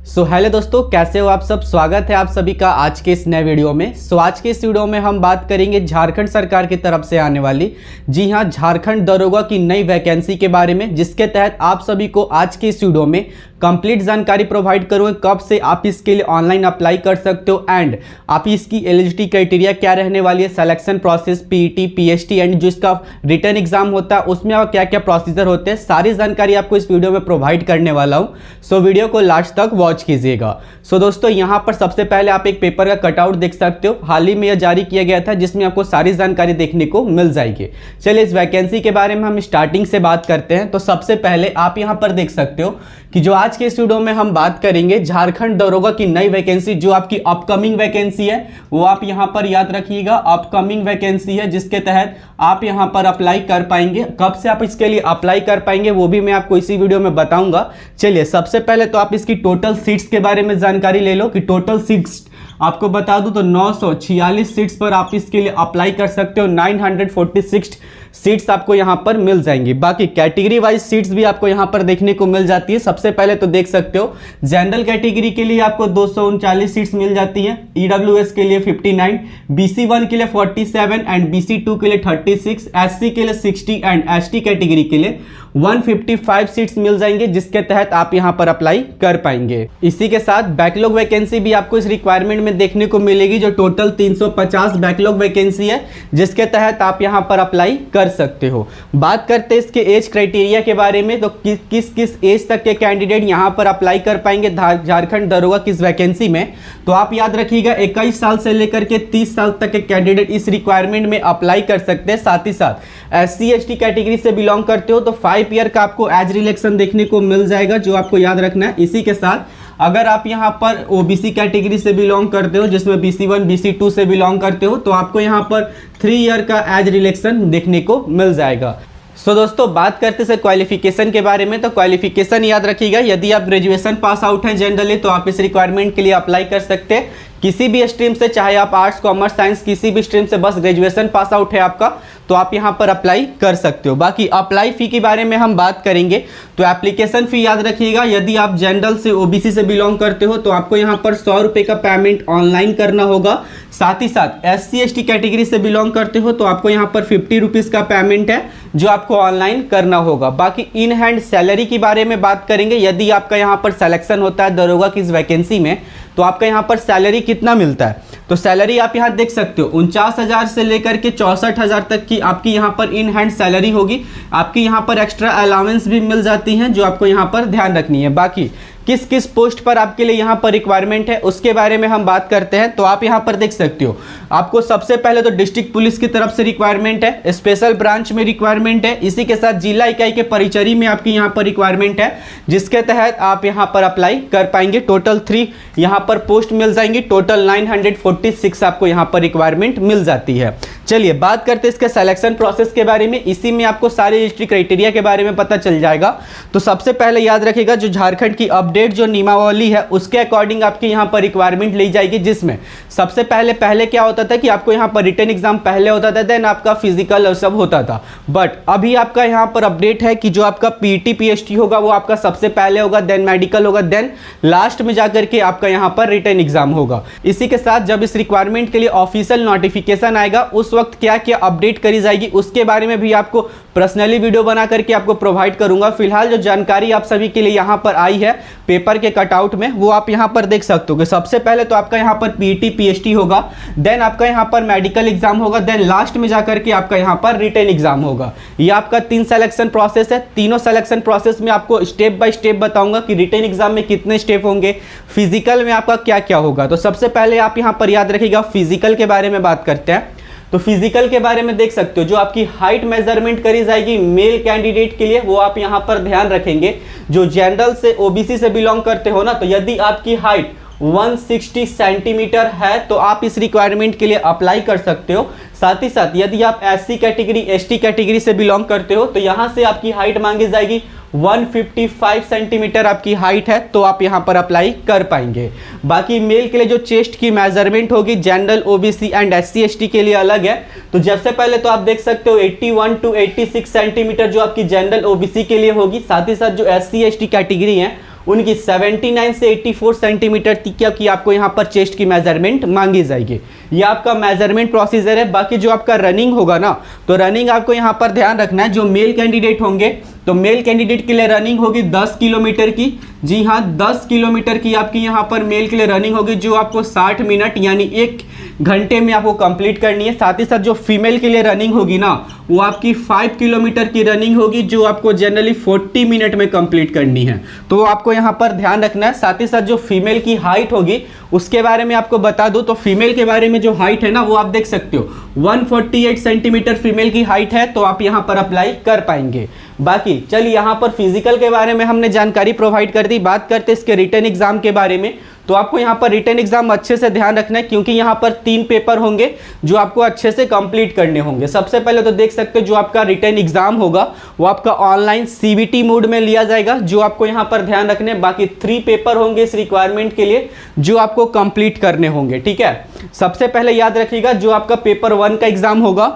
Hello दोस्तों, कैसे हो आप सब। स्वागत है आप सभी का आज के इस नए वीडियो में। आज के इस वीडियो में हम बात करेंगे झारखंड सरकार की तरफ से आने वाली, जी हां, झारखंड दरोगा की नई वैकेंसी के बारे में, जिसके तहत आप सभी को आज के इस वीडियो में कंप्लीट जानकारी प्रोवाइड करूंगा। कब से आप इसके लिए ऑनलाइन अप्लाई कर सकते हो एंड आप इसकी एलिजिबिलिटी क्राइटेरिया क्या रहने वाली है, selection process, PET, PHT and जो इसका रिटर्न एग्जाम होता है उसमें आप क्या क्या प्रोसीजर होते हैं, सारी जानकारी आपको इस वीडियो में प्रोवाइड करने वाला हूं। सो वीडियो को लास्ट तक वॉच कीजिएगा। सो दोस्तों, यहां पर सबसे पहले आप एक पेपर का कटआउट देख सकते हो। हाल ही में यह जारी किया गया था, जिसमें आपको सारी जानकारी देखने को मिल जाएगी। चलिए इस वैकेंसी के बारे में हम स्टार्टिंग से बात करते हैं। तो सबसे पहले आप यहां पर देख सकते हो कि जो आज के इस वीडियो में हम बात करेंगे झारखंड दरोगा की नई वैकेंसी, जो आपकी अपकमिंग वैकेंसी है, वो आप यहां पर याद रखिएगा, अपकमिंग वैकेंसी है, जिसके तहत आप यहां पर अप्लाई कर पाएंगे। कब से आप इसके लिए अप्लाई कर पाएंगे वो भी मैं आपको इसी वीडियो में बताऊंगा। चलिए सबसे पहले तो आप इसकी टोटल सीट्स के बारे में जानकारी ले लो कि टोटल सीट्स आपको बता दूं तो 946 सीट्स पर आप इसके लिए अप्लाई कर सकते हो। 946 सीट्स आपको यहां पर मिल जाएंगी। बाकी कैटेगरी वाइज सीट्स भी आपको यहां पर देखने को मिल जाती है। सबसे पहले तो देख सकते हो जनरल कैटेगरी के लिए आपको 239 सीट्स मिल जाती है, ईडब्ल्यूएस के लिए 59, BC1 के लिए 47 एंड BC2 के लिए 36, SC के लिए 60 एंड ST कैटेगरी के लिए 155 सीट्स मिल जाएंगे, जिसके तहत आप यहां पर अप्लाई कर पाएंगे। इसी के साथ बैकलॉग वैकेंसी भी आपको इस रिक्वायरमेंट में देखने को मिलेगी, जो टोटल 350 बैकलॉग वैकेंसी है, जिसके तहत आप यहां पर अप्लाई कर सकते हो। बात करते हैं इसके एज क्राइटेरिया के बारे में, तो किस किस एज तक के कैंडिडेट यहां पर अप्लाई कर पाएंगे झारखंड दरोगा की इस वैकेंसी में। तो आप याद रखिएगा 21 साल से लेकर के 30 साल तक के कैंडिडेट इस रिक्वायरमेंट में अप्लाई कर सकते हैं। साथ ही साथ SC ST कैटेगरी से बिलोंग करते हो तो 5 ईयर का आपको एज रिलैक्सेशन देखने को मिल जाएगा, जो आपको याद रखना है। इसी के साथ अगर आप यहां पर OBC कैटेगरी से बिलोंग करते हो, जिसमें BC1 BC2 से बिलोंग करते हो, तो आपको यहां पर 3 ईयर का एज रिलैक्सेशन देखने को मिल जाएगा। सो दोस्तों, बात करते हैं क्वालिफिकेशन के बारे में। तो क्वालिफिकेशन याद रखिएगा, यदि आप ग्रेजुएशन पास आउट हैं जनरली, तो आप इस रिक्वायरमेंट के लिए अप्लाई कर सकते हैं। किसी भी स्ट्रीम से, चाहे आप आर्ट्स, कॉमर्स, साइंस, किसी भी स्ट्रीम से, बस ग्रेजुएशन पास आउट है आपका, तो आप यहां पर अप्लाई कर सकते हो। बाकी अप्लाई फी के बारे में हम बात करेंगे, तो एप्लीकेशन फी याद रखिएगा, यदि आप जनरल से OBC से बिलोंग करते हो तो आपको यहां पर 100 रुपये का पेमेंट ऑनलाइन करना होगा। साथ ही साथ SC ST कैटेगरी से बिलोंग करते हो तो आपको यहां पर 50 रुपीज़ का पेमेंट है, जो आपको ऑनलाइन करना होगा। बाकी इन हैंड सैलरी के बारे में बात करेंगे, यदि आपका यहां पर सिलेक्शन होता है दरोगा की इस वैकेंसी में, तो आपका यहां पर सैलरी कितना मिलता है। तो सैलरी आप यहां देख सकते हो 49,000 से लेकर के 64,000 तक की आपकी यहां पर इन हैंड सैलरी होगी। आपकी यहां पर एक्स्ट्रा अलाउंस भी मिल जाती हैं, जो आपको यहां पर ध्यान रखनी है। बाकी किस किस पोस्ट पर आपके लिए यहां पर रिक्वायरमेंट है उसके बारे में हम बात करते हैं। तो आप यहां पर देख सकते हो, आपको सबसे पहले तो डिस्ट्रिक्ट पुलिस की तरफ से रिक्वायरमेंट है, स्पेशल ब्रांच में रिक्वायरमेंट है, इसी के साथ जिला इकाई के परिचरी में आपकी यहां पर रिक्वायरमेंट है, जिसके तहत आप यहां पर अप्लाई कर पाएंगे। टोटल 3 यहां पर पोस्ट मिल जाएंगी, टोटल 946 आपको यहां पर रिक्वायरमेंट मिल जाती है। चलिए बात करते हैं इसके सिलेक्शन प्रोसेस के बारे में। इसी में आपको सारे एलिजिबिलिटी क्राइटेरिया के बारे में पता चल जाएगा। तो सबसे पहले याद रखिएगा, जो झारखंड की अपडेट जो नियमावली है उसके अकॉर्डिंग आपकी यहां पर रिक्वायरमेंट ली जाएगी, जिसमें सबसे पहले क्या होता था कि आपको यहां पर रिटन एग्जाम पहले होता था, देन आपका फिजिकल और सब होता था। बट अभी आपका यहां पर अपडेट है कि जो आपका PET PST होगा वो आपका सबसे पहले होगा, देन मेडिकल होगा, देन लास्ट में जाकर के आपका यहां पर रिटन एग्जाम होगा। इसी के साथ जब इस रिक्वायरमेंट के लिए ऑफिशियल नोटिफिकेशन आएगा, उस वक्त क्या क्या अपडेट करी जाएगी उसके बारे में भी आपको पर्सनली वीडियो बना करके आपको प्रोवाइड करूंगा। फिलहाल जो जानकारी आप सभी के लिए यहां पर आई है पेपर के कटआउट में, वो आप यहां पर देख सकते हो कि सबसे पहले तो आपका यहां पर PET PST होगा, देन आपका यहां पर मेडिकल एग्जाम होगा, देन लास्ट में जाकर के आपका यहां पर रिटन एग्जाम होगा। ये आपका 3 सिलेक्शन प्रोसेस है। तीनों सिलेक्शन प्रोसेस में आपको स्टेप बाय स्टेप बताऊंगा कि रिटन एग्जाम में कितने स्टेप होंगे, फिजिकल में आपका क्या क्या होगा। तो सबसे पहले आप यहां पर याद रखिएगा, फिजिकल के बारे में बात करते हैं। तो फिजिकल के बारे में देख सकते हो, जो आपकी हाइट मेजरमेंट करी जाएगी मेल कैंडिडेट के लिए, वो आप यहां पर ध्यान रखेंगे। जो जनरल से OBC से बिलोंग करते हो ना, तो यदि आपकी हाइट 160 सेंटीमीटर है तो आप इस रिक्वायरमेंट के लिए अप्लाई कर सकते हो। साथ ही साथ यदि आप SC कैटेगरी ST कैटेगरी से बिलोंग करते हो तो यहां से आपकी हाइट मांगी जाएगी 155 सेंटीमीटर आपकी हाइट है, तो आप यहां पर अप्लाई कर पाएंगे। बाकी मेल के लिए जो चेस्ट की मेजरमेंट होगी general OBC and SC ST के लिए अलग है। तो सबसे पहले तो आप देख सकते हो 81 टू 86 सेंटीमीटर जो आपकी जनरल OBC के लिए होगी। साथ ही साथ जो SC ST कैटेगरी है उनकी 79 से 84 सेंटीमीटर तक की आपको यहाँ पर चेस्ट की मेजरमेंट मांगी जाएगी। ये आपका मेजरमेंट प्रोसीजर है। बाकी जो आपका रनिंग होगा ना, तो रनिंग आपको यहाँ पर ध्यान रखना है, जो मेल कैंडिडेट होंगे तो मेल कैंडिडेट के लिए रनिंग होगी 10 किलोमीटर की। जी हाँ, 10 किलोमीटर की आपकी यहाँ पर मेल के लिए रनिंग होगी, जो आपको 60 मिनट यानी 1 घंटे में आपको कंप्लीट करनी है। साथ ही साथ जो फीमेल के लिए रनिंग होगी ना, वो आपकी 5 किलोमीटर की रनिंग होगी, जो आपको जनरली 40 मिनट में कंप्लीट करनी है। तो आपको यहाँ पर ध्यान रखना है। साथ ही साथ जो फीमेल की हाइट होगी उसके बारे में आपको बता दूं, तो फीमेल के बारे में जो हाइट है ना, वो आप देख सकते हो 148 सेंटीमीटर फीमेल की हाइट है, तो आप यहाँ पर अप्लाई कर पाएंगे। बाकी चलिए यहाँ पर फिजिकल के बारे में हमने जानकारी प्रोवाइड कर दी। बात करते हैं इसके रिटन एग्जाम के बारे में। तो आपको यहाँ पर रिटन एग्जाम अच्छे से ध्यान रखना है, क्योंकि यहाँ पर 3 पेपर होंगे जो आपको अच्छे से कंप्लीट करने होंगे। सबसे पहले तो देख सकते हो जो आपका रिटन एग्जाम होगा वो आपका ऑनलाइन CBT मोड में लिया जाएगा, जो आपको यहाँ पर ध्यान रखने। बाकी 3 पेपर होंगे इस रिक्वायरमेंट के लिए जो आपको कंप्लीट करने होंगे, ठीक है। सबसे पहले याद रखिएगा जो आपका पेपर 1 का एग्जाम होगा,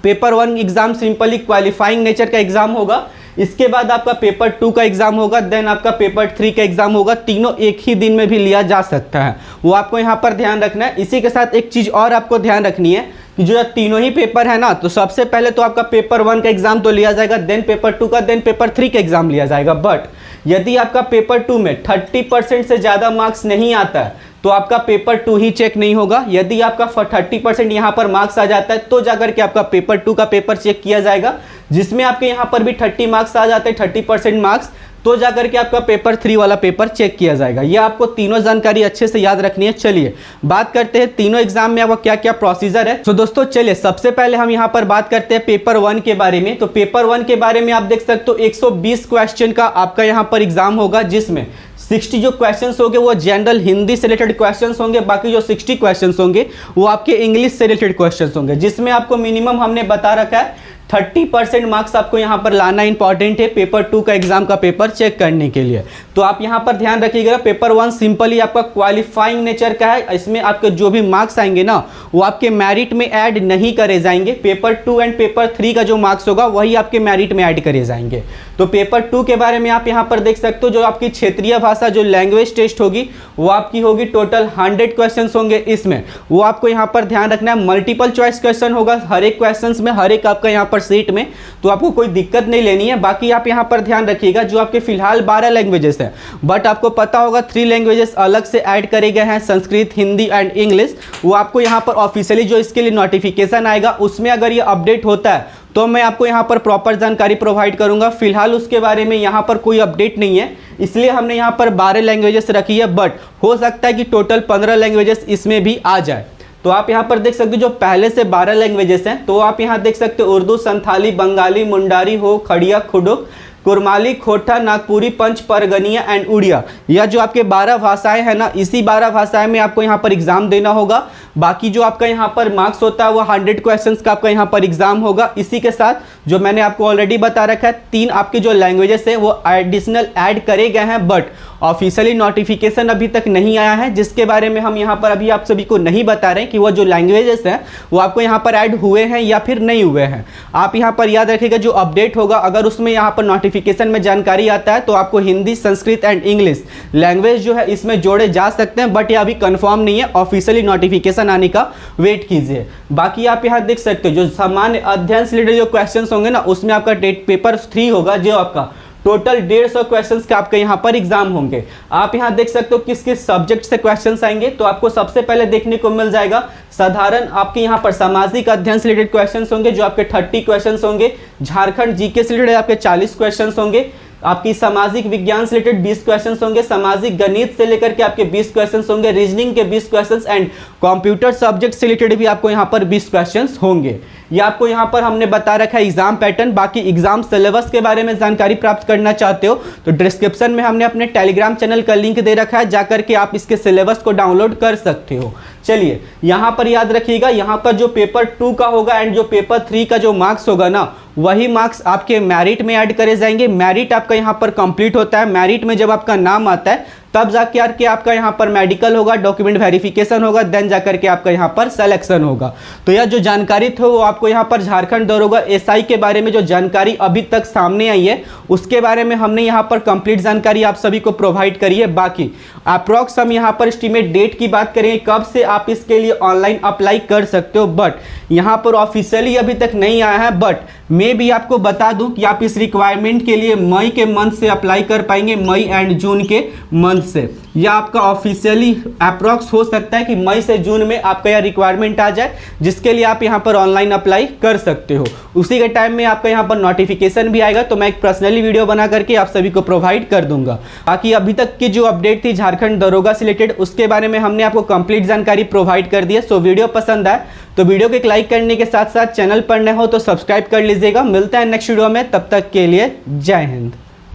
paper 1 exam simply qualifying nature का एग्जाम होगा। इसके बाद आपका पेपर 2 का एग्जाम होगा, देन आपका पेपर 3 का एग्जाम होगा। तीनों एक ही दिन में भी लिया जा सकता है, वो आपको यहाँ पर ध्यान रखना है। इसी के साथ एक चीज और आपको ध्यान रखनी है कि जो तीनों ही पेपर है ना, तो सबसे पहले तो आपका पेपर 1 का एग्जाम तो लिया जाएगा, देन पेपर 2 का, देन पेपर 3 का एग्जाम लिया जाएगा। बट यदि आपका पेपर 2 में 30% से ज्यादा मार्क्स नहीं आता है तो आपका पेपर 2 ही चेक नहीं होगा। यदि आपका 30% यहाँ पर मार्क्स आ जाता है तो जाकर के आपका पेपर 2 का पेपर चेक किया जाएगा, जिसमें आपके यहाँ पर भी 30 मार्क्स आ जाते हैं, 30% मार्क्स, तो जाकर के आपका पेपर 3 वाला पेपर चेक किया जाएगा। ये आपको तीनों जानकारी अच्छे से याद रखनी है। चलिए बात करते हैं तीनों एग्जाम में आपका क्या क्या प्रोसीजर है। तो दोस्तों चलिए सबसे पहले हम यहाँ पर बात करते हैं पेपर 1 के बारे में। तो पेपर 1 के बारे में आप देख सकते हो 120 क्वेश्चन का आपका यहाँ पर एग्जाम होगा, जिसमें 60 जो क्वेश्चंस होंगे वो जनरल हिंदी से रिलेटेड क्वेश्चंस होंगे। बाकी जो 60 क्वेश्चंस होंगे वो आपके इंग्लिश से रिलेटेड क्वेश्चंस होंगे, जिसमें आपको मिनिमम हमने बता रखा है 30% मार्क्स आपको यहाँ पर लाना इंपॉर्टेंट है पेपर 2 का एग्जाम का पेपर चेक करने के लिए। तो आप यहाँ पर ध्यान रखिएगा, पेपर 1 सिंपली आपका क्वालिफाइंग नेचर का है। इसमें आपके जो भी मार्क्स आएंगे ना, वो आपके मेरिट में ऐड नहीं करे जाएंगे। पेपर 2 एंड पेपर 3 का जो मार्क्स होगा वही आपके मेरिट में ऐड करे जाएंगे। तो पेपर 2 के बारे में आप यहाँ पर देख सकते हो, जो आपकी क्षेत्रीय भाषा जो लैंग्वेज टेस्ट होगी वो आपकी होगी, टोटल 100 क्वेश्चन होंगे इसमें। वो आपको यहाँ पर ध्यान रखना है, मल्टीपल चॉइस क्वेश्चन होगा हर एक क्वेश्चन में, हर एक आपका यहाँ पर सीट में, तो आपको कोई दिक्कत नहीं लेनी है। बाकी आप यहाँ पर ध्यान रखिएगा, जो आपके फिलहाल 12 लैंग्वेजेस हैं, बट आपको पता होगा 3 लैंग्वेजेस अलग से ऐड करे गए हैं, संस्कृत, हिंदी एंड इंग्लिश। वो आपको यहाँ पर ऑफिशियली जो इसके लिए नोटिफिकेशन आएगा उसमें अगर ये अपडेट होता है तो मैं आपको यहाँ पर प्रॉपर जानकारी प्रोवाइड करूंगा। फिलहाल उसके बारे में यहाँ पर कोई अपडेट नहीं है, इसलिए हमने यहाँ पर 12 लैंग्वेजेस रखी है, बट हो सकता है कि टोटल 15 लैंग्वेजेस इसमें भी आ जाए। तो आप यहाँ पर देख सकते हो जो पहले से 12 लैंग्वेजेस हैं, तो आप यहाँ देख सकते हो उर्दू, संथाली, बंगाली, मुंडारी, हो, खड़िया, खुडुक, कुरमाली, खोटा, नागपुरी, पंच परगनिया एंड उड़िया। यह जो आपके 12 भाषाएं हैं ना, इसी 12 भाषाएं में आपको यहाँ पर एग्जाम देना होगा। बाकी जो आपका यहाँ पर मार्क्स होता है वो 100 क्वेश्चंस का आपका यहाँ पर एग्जाम होगा। इसी के साथ जो मैंने आपको ऑलरेडी बता रखा है, 3 आपके जो लैंग्वेजेस है वो एडिशनल ऐड करे गए हैं, बट ऑफिशियली नोटिफिकेशन अभी तक नहीं आया है, जिसके बारे में हम यहाँ पर अभी आप सभी को नहीं बता रहे हैं कि वो जो लैंग्वेजेस हैं वो आपको यहाँ पर ऐड हुए हैं या फिर नहीं हुए हैं। आप यहाँ पर याद रखिएगा, जो अपडेट होगा अगर उसमें यहाँ पर नोटिफिकेशन में जानकारी आता है तो आपको Hindi, Sanskrit and English language जो है इसमें जोड़े जा सकते हैं, बट ये अभी कंफर्म नहीं है। ऑफिशियली नोटिफिकेशन आने का वेट कीजिए। बाकी आप यहाँ देख सकते हो जो सामान्य अध्ययन से रिलेटेड जो क्वेश्चंस होंगे ना, उसमें आपका पेपर 3 होगा, जो आपका टोटल 150 क्वेश्चंस के आपके यहाँ पर एग्जाम होंगे। आप यहाँ देख सकते हो किस किस सब्जेक्ट से क्वेश्चंस आएंगे, तो आपको सबसे पहले देखने को मिल जाएगा साधारण आपके यहाँ पर सामाजिक अध्ययन से रिलेटेड क्वेश्चंस होंगे, जो आपके 30 क्वेश्चंस होंगे। झारखंड जीके से रिलेटेड आपके 40 क्वेश्चंस होंगे। आपकी सामाजिक विज्ञान से रिलेटेड 20 क्वेश्चंस होंगे। सामाजिक गणित से लेकर के आपके 20 क्वेश्चंस होंगे। रीजनिंग के 20 क्वेश्चंस एंड कंप्यूटर सब्जेक्ट से रिलेटेड भी आपको यहाँ पर 20 क्वेश्चंस होंगे। ये आपको यहाँ पर हमने बता रखा है एग्जाम पैटर्न। बाकी एग्जाम सिलेबस के बारे में जानकारी प्राप्त करना चाहते हो तो डिस्क्रिप्शन में हमने अपने टेलीग्राम चैनल का लिंक दे रखा है, जाकर के आप इसके सिलेबस को डाउनलोड कर सकते हो। चलिए यहाँ पर याद रखिएगा, यहाँ पर जो पेपर 2 का होगा एंड जो पेपर 3 का जो मार्क्स होगा ना, वही मार्क्स आपके मेरिट में ऐड करे जाएंगे। मेरिट आपका यहाँ पर कंप्लीट होता है। मेरिट में जब आपका नाम आता है तब जाकर के आपका यहाँ पर मेडिकल होगा, डॉक्यूमेंट वेरिफिकेशन होगा, देन जाकर के आपका यहाँ पर सिलेक्शन होगा। तो यह जो जानकारी थी वो आपको यहाँ पर झारखंड दरोगा एसआई के बारे में जो जानकारी अभी तक सामने आई है उसके बारे में हमने यहाँ पर कंप्लीट जानकारी आप सभी को प्रोवाइड करी है। बाकी अप्रॉक्स हम यहाँ पर एस्टिमेट डेट की बात करेंगे कब से आप इसके लिए ऑनलाइन अप्लाई कर सकते हो, बट यहाँ पर ऑफिशियली अभी तक नहीं आया है। बट मैं भी आपको बता दूं कि आप इस रिक्वायरमेंट के लिए मई के मंथ से अप्लाई कर पाएंगे, मई एंड जून के मंथ से। या आपका ऑफिशियली अप्रॉक्स हो सकता है कि मई से जून में आपका यह रिक्वायरमेंट आ जाए, जिसके लिए आप यहाँ पर ऑनलाइन अप्लाई कर सकते हो। उसी के टाइम में आपका यहाँ पर नोटिफिकेशन भी आएगा, तो मैं एक पर्सनली वीडियो बना करके आप सभी को प्रोवाइड कर दूंगा। बाकी अभी तक की जो अपडेट थी झारखंड दरोगा से रिलेटेड उसके बारे में हमने आपको कंप्लीट जानकारी प्रोवाइड कर दी है। सो वीडियो पसंद आए तो वीडियो को एक लाइक करने के साथ साथ चैनल पर नए हो तो सब्सक्राइब कर लीजिएगा। मिलते हैं नेक्स्ट वीडियो में, तब तक के लिए जय हिंद।